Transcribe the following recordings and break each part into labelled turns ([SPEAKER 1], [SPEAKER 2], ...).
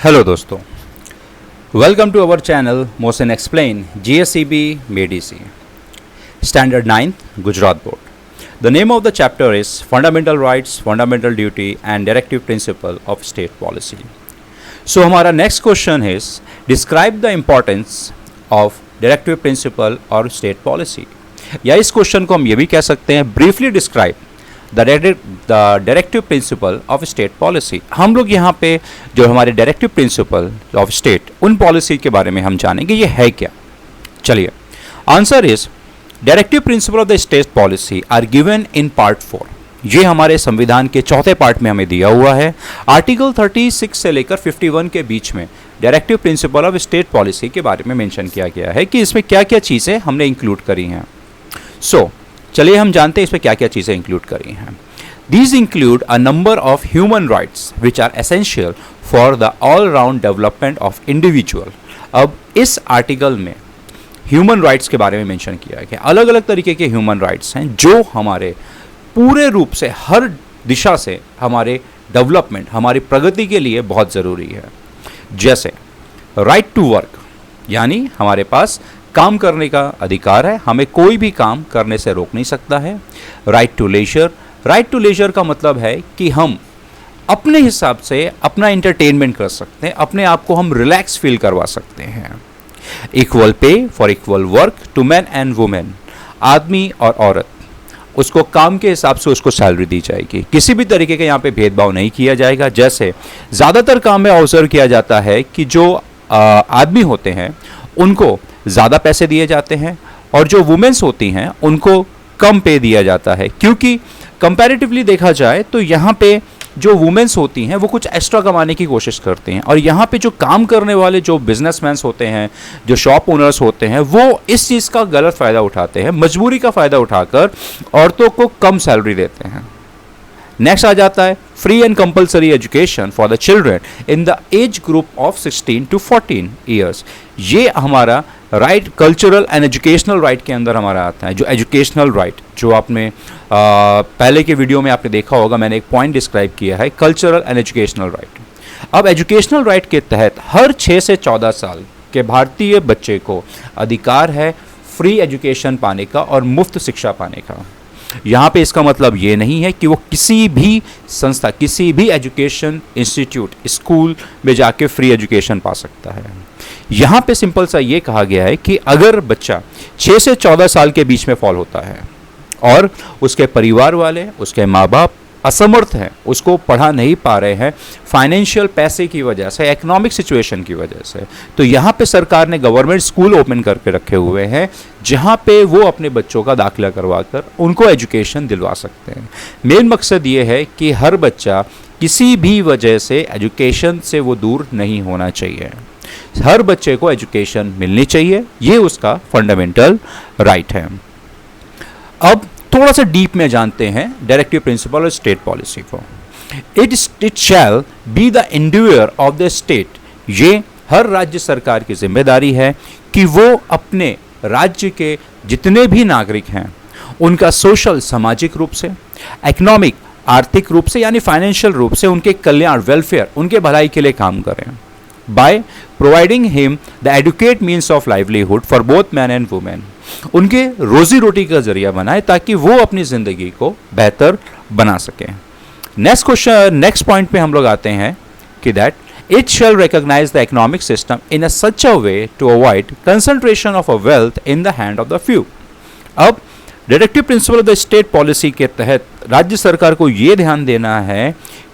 [SPEAKER 1] Hello दोस्तों, welcome to our channel Motion explain GSEB मेडिसी standard 9th Gujarat board. The name of the chapter is fundamental rights, fundamental duty and directive principle of state policy. So हमारा next question is describe the importance of directive principle और state policy, या इस question को हम ये भी कह सकते हैं briefly describe the directive principle of state policy. हम लोग यहाँ पे जो हमारे डायरेक्टिव प्रिंसिपल ऑफ स्टेट, उन पॉलिसी के बारे में हम जानेंगे ये है क्या। चलिए, answer is directive principle of the state policy are given in part 4। ये हमारे संविधान के चौथे पार्ट में हमें दिया हुआ है। आर्टिकल 36 से लेकर 51 के बीच में directive principle of state policy के बारे में मेंशन किया गया है कि इसमें क्या क्या चीज़ें हमने इंक्लूड करी हैं। चलिए हम जानते हैं इसमें क्या क्या चीज़ें इंक्लूड करी हैं। These include a number of human rights which are essential for the all-round development of individual। अब इस आर्टिकल में ह्यूमन राइट्स के बारे में मेंशन किया गया। अलग अलग तरीके के ह्यूमन राइट्स हैं जो हमारे पूरे रूप से हर दिशा से हमारे डेवलपमेंट, हमारी प्रगति के लिए बहुत ज़रूरी है। जैसे राइट टू वर्क, यानी हमारे पास काम करने का अधिकार है, हमें कोई भी काम करने से रोक नहीं सकता है। Right to leisure, right to leisure का मतलब है कि हम अपने हिसाब से अपना एंटरटेनमेंट कर सकते हैं, अपने आप को हम रिलैक्स फील करवा सकते हैं। Equal pay for equal work to man and women, आदमी और औरत उसको काम के हिसाब से उसको सैलरी दी जाएगी, किसी भी तरीके का यहाँ पे भेदभाव नहीं किया जाएगा। जैसे ज़्यादातर काम में ऑब्जर्व किया जाता है कि जो आदमी होते हैं उनको ज़्यादा पैसे दिए जाते हैं और जो वुमेन्स होती हैं उनको कम पे दिया जाता है, क्योंकि कंपैरेटिवली देखा जाए तो यहाँ पे जो वुमेन्स होती हैं वो कुछ एक्स्ट्रा कमाने की कोशिश करते हैं, और यहाँ पे जो काम करने वाले जो बिजनेसमैन होते हैं, जो शॉप ओनर्स होते हैं, वो इस चीज़ का गलत फ़ायदा उठाते हैं, मजबूरी का फ़ायदा उठाकर औरतों को कम सैलरी देते हैं। नेक्स्ट आ जाता है free and compulsory education for the children in the age group of 16 to 14 years. ये हमारा right cultural and educational right के अंदर हमारा आता है। जो एजुकेशनल राइट जो आपने पहले के वीडियो में आपने देखा होगा, मैंने एक पॉइंट डिस्क्राइब किया है, कल्चरल एंड एजुकेशनल राइट। अब एजुकेशनल राइट के तहत हर 6 से 14 साल के भारतीय बच्चे को अधिकार है फ्री एजुकेशन पाने का और मुफ्त शिक्षा पाने का। यहाँ पे इसका मतलब ये नहीं है कि वो किसी भी संस्था, किसी भी एजुकेशन इंस्टीट्यूट, स्कूल में जाके फ्री एजुकेशन पा सकता है। यहाँ पे सिंपल सा ये कहा गया है कि अगर बच्चा 6 से 14 साल के बीच में फॉल होता है और उसके परिवार वाले, उसके माँ बाप असमर्थ हैं, उसको पढ़ा नहीं पा रहे हैं फाइनेंशियल पैसे की वजह से, इकोनॉमिक सिचुएशन की वजह से, तो यहाँ पे सरकार ने गवर्नमेंट स्कूल ओपन करके रखे हुए हैं जहाँ पे वो अपने बच्चों का दाखिला करवाकर उनको एजुकेशन दिलवा सकते हैं। मेन मकसद ये है कि हर बच्चा किसी भी वजह से एजुकेशन से वो दूर नहीं होना चाहिए, हर बच्चे को एजुकेशन मिलनी चाहिए, ये उसका फंडामेंटल राइट है। अब थोड़ा सा डीप में जानते हैं डायरेक्टिव प्रिंसिपल और स्टेट पॉलिसी को। It shall be the endeavour of the state. ये हर राज्य सरकार की जिम्मेदारी है कि वो अपने राज्य के जितने भी नागरिक हैं उनका सोशल, सामाजिक रूप से, इकोनॉमिक, आर्थिक रूप से यानी फाइनेंशियल रूप से उनके कल्याण, वेलफेयर, उनके भलाई के लिए काम करें। By providing him the educate means of livelihood for both man and women, उनके रोजी रोटी का जरिया बनाए ताकि वो अपनी जिंदगी को बेहतर बना सकें। नेक्स्ट पॉइंट पे हम लोग आते हैं कि that it shall recognise the economic system in a such a way to avoid concentration of a wealth in the hand of the few. अब directive principle of the state policy के तहत राज्य सरकार को ये ध्यान देना है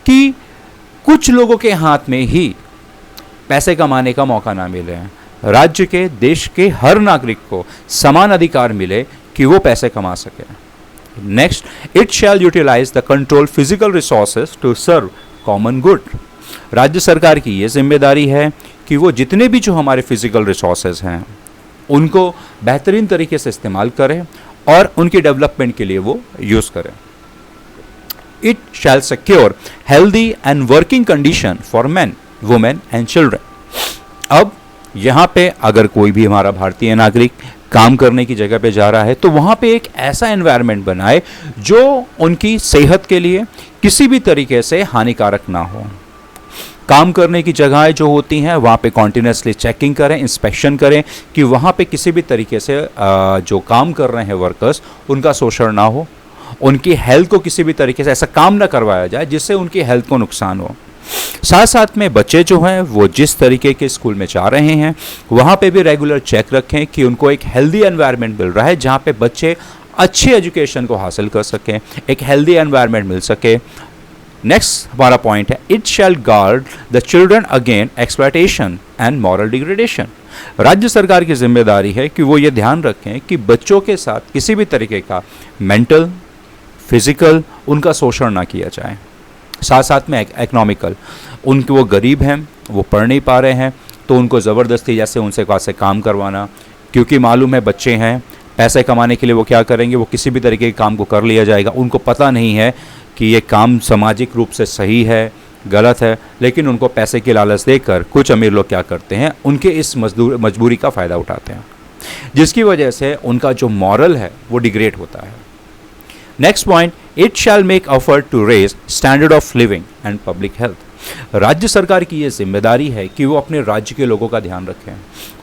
[SPEAKER 1] कि कुछ लोगों के हाथ में ही पैसे कमाने का मौका ना मिले, राज्य के, देश के हर नागरिक को समान अधिकार मिले कि वो पैसे कमा सके। Next, it shall utilise the control physical resources to serve common good. राज्य सरकार की ये जिम्मेदारी है कि वो जितने भी जो हमारे फिजिकल रिसोर्सेज हैं उनको बेहतरीन तरीके से इस्तेमाल करें और उनके डेवलपमेंट के लिए वो यूज़ करें। It shall secure healthy and working condition for man, women and children. अब यहाँ पे अगर कोई भी हमारा भारतीय नागरिक काम करने की जगह पे जा रहा है तो वहाँ पे एक ऐसा एनवायरनमेंट बनाए जो उनकी सेहत के लिए किसी भी तरीके से हानिकारक ना हो। काम करने की जगहें जो होती हैं वहाँ पे कॉन्टिन्यूसली चेकिंग करें, इंस्पेक्शन करें कि वहाँ पे किसी भी तरीके से जो काम कर रहे हैं वर्कर्स उनका शोषण ना हो, उनकी हेल्थ को किसी भी तरीके से ऐसा काम ना करवाया जाए जिससे उनकी हेल्थ को नुकसान हो। साथ साथ में बच्चे जो हैं वो जिस तरीके के स्कूल में जा रहे हैं वहाँ पे भी रेगुलर चेक रखें कि उनको एक हेल्दी एनवायरनमेंट मिल रहा है जहाँ पे बच्चे अच्छी एजुकेशन को हासिल कर सकें, एक हेल्दी एनवायरनमेंट मिल सके। नेक्स्ट हमारा पॉइंट है, it shell guard the children again exploitation and moral degradation. राज्य सरकार की जिम्मेदारी है कि वो ये ध्यान रखें कि बच्चों के साथ किसी भी तरीके का मेंटल, फिजिकल उनका शोषण ना किया जाए। साथ साथ में इकोनॉमिकल, उनके वो गरीब हैं, वो पढ़ नहीं पा रहे हैं तो उनको ज़बरदस्ती जैसे उनसे से काम करवाना, क्योंकि मालूम है बच्चे हैं, पैसे कमाने के लिए वो क्या करेंगे, वो किसी भी तरीके के काम को कर लिया जाएगा। उनको पता नहीं है कि ये काम सामाजिक रूप से सही है, गलत है, लेकिन उनको पैसे की लालच देकर कुछ अमीर लोग क्या करते हैं, उनके इस मजबूरी का फ़ायदा उठाते हैं, जिसकी वजह से उनका जो मॉरल है वो डिग्रेड होता है। Next point, it shall make effort to raise standard of living and public health. राज्य सरकार की ये जिम्मेदारी है कि वो अपने राज्य के लोगों का ध्यान रखें,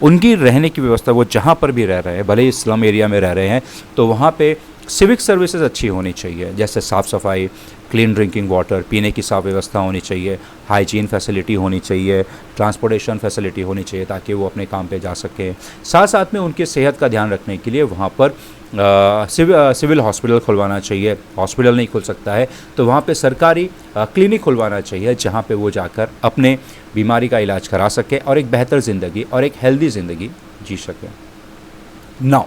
[SPEAKER 1] उनकी रहने की व्यवस्था, वो जहाँ पर भी रह रहे हैं, भले ही स्लम एरिया में रह रहे हैं तो वहाँ पे सिविक सर्विसेज अच्छी होनी चाहिए, जैसे साफ़ सफाई, क्लीन ड्रिंकिंग वाटर, पीने की साफ व्यवस्था होनी चाहिए, हाइजीन फैसिलिटी होनी चाहिए, ट्रांसपोर्टेशन फैसिलिटी होनी चाहिए ताकि वो अपने काम पे जा सकें। साथ साथ में उनकी सेहत का ध्यान रखने के लिए वहाँ पर सिविल हॉस्पिटल खुलवाना चाहिए। हॉस्पिटल नहीं खुल सकता है तो वहाँ पे सरकारी क्लिनिक खुलवाना चाहिए जहाँ पे वो जाकर अपने बीमारी का इलाज करा सके और एक बेहतर ज़िंदगी और एक हेल्दी ज़िंदगी जी सके। नाउ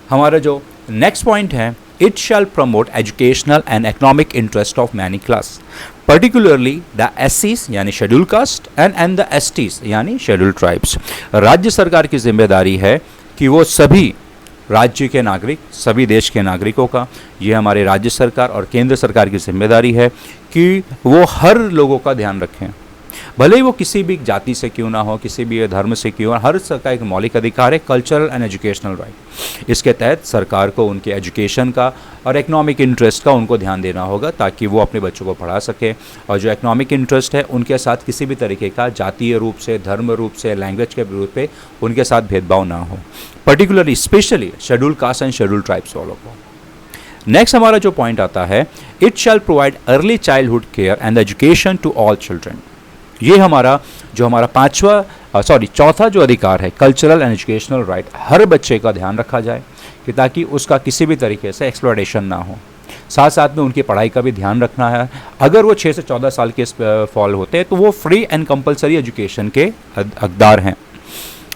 [SPEAKER 1] हमारा जो नेक्स्ट पॉइंट है, it shall promote educational and economic interest of many class, particularly the एससीज यानी schedule caste and the STs यानी शेड्यूल ट्राइब्स। राज्य सरकार की जिम्मेदारी है कि वो सभी राज्य के नागरिक, सभी देश के नागरिकों का, ये हमारे राज्य सरकार और केंद्र सरकार की जिम्मेदारी है कि वो हर लोगों का ध्यान रखें, भले ही वो किसी भी जाति से क्यों ना हो, किसी भी धर्म से क्यों, हर का एक मौलिक अधिकार है कल्चरल एंड एजुकेशनल राइट। इसके तहत सरकार को उनके एजुकेशन का और इकोनॉमिक इंटरेस्ट का उनको ध्यान देना होगा ताकि वो अपने बच्चों को पढ़ा सके, और जो इकोनॉमिक इंटरेस्ट है उनके साथ किसी भी तरीके का जातीय रूप से, धर्म रूप से, लैंग्वेज के रूप पे उनके साथ भेदभाव ना हो, particularly specially schedule caste and schedule tribes वालों को। नेक्स्ट हमारा जो पॉइंट आता है, it shall provide early childhood care and education to all children. ये हमारा चौथा जो अधिकार है, कल्चरल एंड एजुकेशनल राइट, हर बच्चे का ध्यान रखा जाए कि ताकि उसका किसी भी तरीके से एक्सप्लॉयटेशन ना हो। साथ साथ में उनकी पढ़ाई का भी ध्यान रखना है। अगर वो 6 से 14 साल के फॉल होते हैं तो वो फ्री एंड कंपलसरी एजुकेशन के हकदार हैं।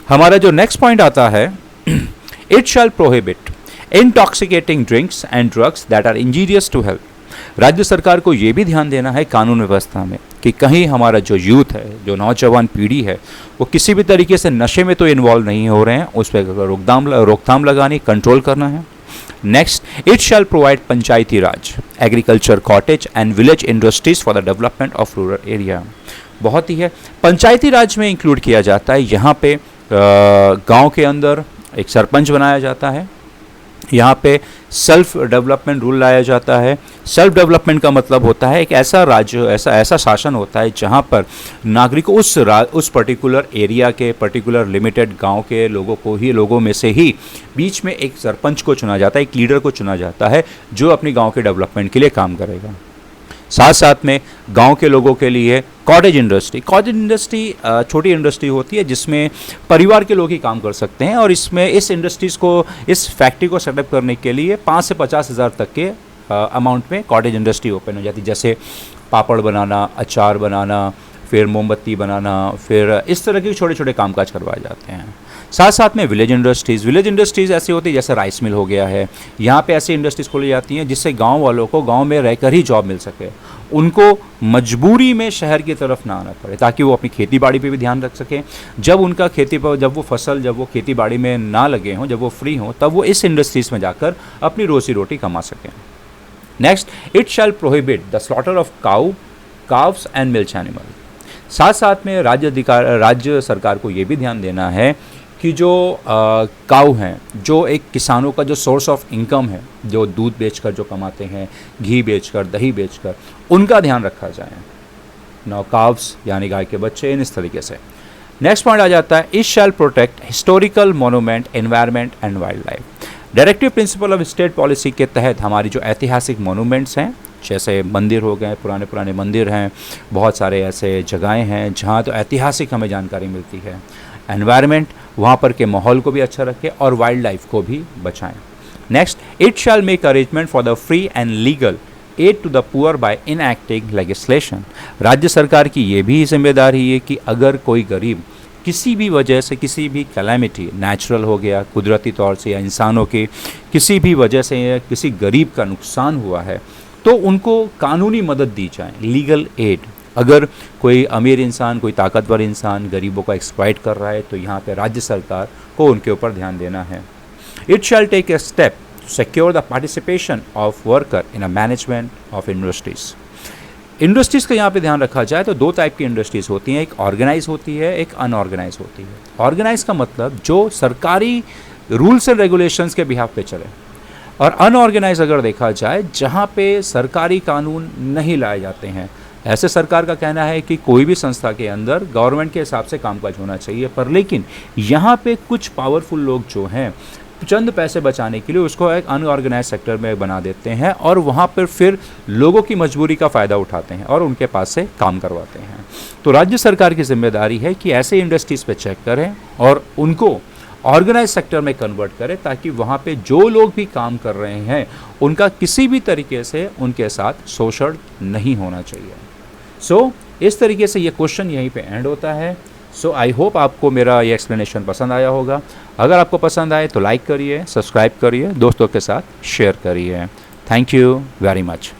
[SPEAKER 1] हमारा जो नेक्स्ट पॉइंट आता है, it shall prohibit intoxicating drinks and drugs that are injurious to health. राज्य सरकार को ये भी ध्यान देना है कानून व्यवस्था में कि कहीं हमारा जो यूथ है, जो नौजवान पीढ़ी है, वो किसी भी तरीके से नशे में तो इन्वॉल्व नहीं हो रहे हैं, उस पर रोकथाम लगानी, कंट्रोल करना है। Next, it shall provide Panchayati Raj, agriculture, cottage and village industries for the development of rural area. बहुत ही है, पंचायती राज में इंक्लूड किया जाता है, यहाँ पे गांव के अंदर एक सरपंच बनाया जाता है, यहाँ पे सेल्फ डेवलपमेंट रूल लाया जाता है। सेल्फ डेवलपमेंट का मतलब होता है एक ऐसा राज्य, ऐसा शासन होता है जहाँ पर नागरिकों उस पर्टिकुलर एरिया के, पर्टिकुलर लिमिटेड गांव के लोगों में से ही बीच में एक सरपंच को चुना जाता है, एक लीडर को चुना जाता है जो अपने गांव के डेवलपमेंट के लिए काम करेगा। साथ साथ में गांव के लोगों के लिए कॉटेज इंडस्ट्री छोटी इंडस्ट्री होती है जिसमें परिवार के लोग ही काम कर सकते हैं, और इस फैक्ट्री को सेटअप करने के लिए 5 से 50 हज़ार तक के अमाउंट में कॉटेज इंडस्ट्री ओपन हो जाती है, जैसे पापड़ बनाना, अचार बनाना, फिर मोमबत्ती बनाना, फिर इस तरह के छोटे छोटे कामकाज करवाए जाते हैं। साथ साथ में विलेज इंडस्ट्रीज़ ऐसी होती है जैसे राइस मिल हो गया है, यहाँ पे ऐसी इंडस्ट्रीज़ खोली जाती हैं जिससे गांव वालों को गांव में रहकर ही जॉब मिल सके, उनको मजबूरी में शहर की तरफ ना आना पड़े, ताकि वो अपनी खेती बाड़ी पे भी ध्यान रख सकें। जब वो खेती बाड़ी में ना लगे हों, जब वो फ्री हों, तब वो इस इंडस्ट्रीज़ में जाकर अपनी रोजी रोटी कमा सकें। Next, it shall prohibit the slaughter of calves and milk animal. साथ साथ में राज्य सरकार को ये भी ध्यान देना है कि जो काऊ हैं, जो एक किसानों का जो सोर्स ऑफ इनकम है, जो दूध बेचकर जो कमाते हैं, घी बेचकर, दही बेचकर, उनका ध्यान रखा जाए। नो काव्स यानी गाय के बच्चे, इन इस तरीके से। नेक्स्ट पॉइंट आ जाता है it shell protect historical monument, environment and wild life. Directive principle of state policy के तहत हमारी जो ऐतिहासिक मोनूमेंट्स हैं, जैसे मंदिर हो गए, पुराने पुराने मंदिर हैं, बहुत सारे ऐसे जगहें हैं जहाँ तो ऐतिहासिक हमें जानकारी मिलती है। एनवायरनमेंट, वहाँ पर के माहौल को भी अच्छा रखें और वाइल्ड लाइफ को भी बचाएं। Next, it shall make arrangement for the free and legal aid to the poor by enacting legislation. राज्य सरकार की ये भी जिम्मेदारी है कि अगर कोई गरीब किसी भी वजह से, किसी भी कैलेमिटी, नेचुरल हो गया, कुदरती तौर से या इंसानों के किसी भी वजह से या किसी गरीब का नुकसान हुआ है, तो उनको कानूनी मदद दी जाए, लीगल एड। अगर कोई अमीर इंसान, कोई ताकतवर इंसान गरीबों का एक्सप्लॉइट कर रहा है तो यहाँ पे राज्य सरकार को उनके ऊपर ध्यान देना है। It shall take a step to secure the participation of worker in a management of industries. Industries का यहाँ पे ध्यान रखा जाए तो दो टाइप की इंडस्ट्रीज़ होती हैं, एक ऑर्गेनाइज होती है, एक अनऑर्गेनाइज होती है। ऑर्गेनाइज का मतलब जो सरकारी रूल्स एंड रेगुलेशंस के बिहाफ पे चले, और अनऑर्गेनाइज अगर देखा जाए जहाँ पे सरकारी कानून नहीं लाए जाते हैं। ऐसे सरकार का कहना है कि कोई भी संस्था के अंदर गवर्नमेंट के हिसाब से कामकाज होना चाहिए, पर लेकिन यहाँ पे कुछ पावरफुल लोग जो हैं चंद पैसे बचाने के लिए उसको एक अनऑर्गेनाइज सेक्टर में बना देते हैं और वहाँ पर फिर लोगों की मजबूरी का फ़ायदा उठाते हैं और उनके पास से काम करवाते हैं। तो राज्य सरकार की जिम्मेदारी है कि ऐसे इंडस्ट्रीज़ पे चेक करें और उनको ऑर्गेनाइज सेक्टर में कन्वर्ट करें, ताकि वहाँ पे जो लोग भी काम कर रहे हैं उनका किसी भी तरीके से उनके साथ शोषण नहीं होना चाहिए। सो इस तरीके से ये क्वेश्चन यहीं पे एंड होता है। सो आई होप आपको मेरा ये एक्सप्लेनेशन पसंद आया होगा। अगर आपको पसंद आए तो लाइक करिए, सब्सक्राइब करिए, दोस्तों के साथ शेयर करिए। Thank you very much.